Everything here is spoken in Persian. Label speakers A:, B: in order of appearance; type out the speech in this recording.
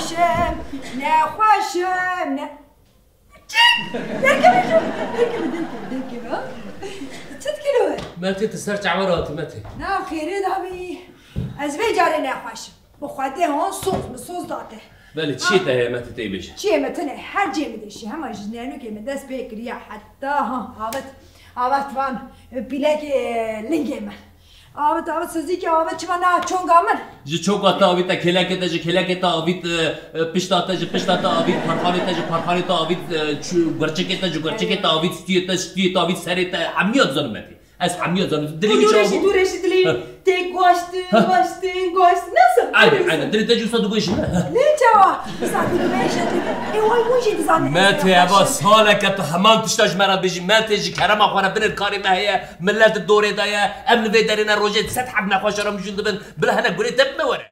A: نخوشم نخوشم نه دركب چت كيلو
B: متى تسرج عمراتي متى
A: نا خيري دامي از بي جاري نخوشم بخواده هون صوص داته
B: بله چی ته متى تيبش
A: چی متنه هر جي مدشي هم جنانو که من دست بكريا حتى ها آوت وان بيلك لنگه من آوت سازی که آوت چما نه چونگا من
B: جي چوكا تا آويت كلاكه تا جي كلاكه تا آويت پشتا تا جي پشتا تا آويت پرخاني تا جي پرخاني تا آويت گرچکه تا جي گرچکه تا آويت ستيه تا آويت سري تا هميات زنم متى از هميات زنم دلي
A: دورشي دلي تي گوشت nasıl
B: aynen دلي تجي صدق ايش
A: ليه جوا صدق ماشي اي واي موجي تزان
B: متى يا باس حالك تو همان تشتاج مرا بيجي متى جي كرم اخوانا بن الكاري ما هي ملات الدوري دايا امن في دارنا روجيت سد حبنا خوش راه مجند بن بلا هنا قولي تب ورا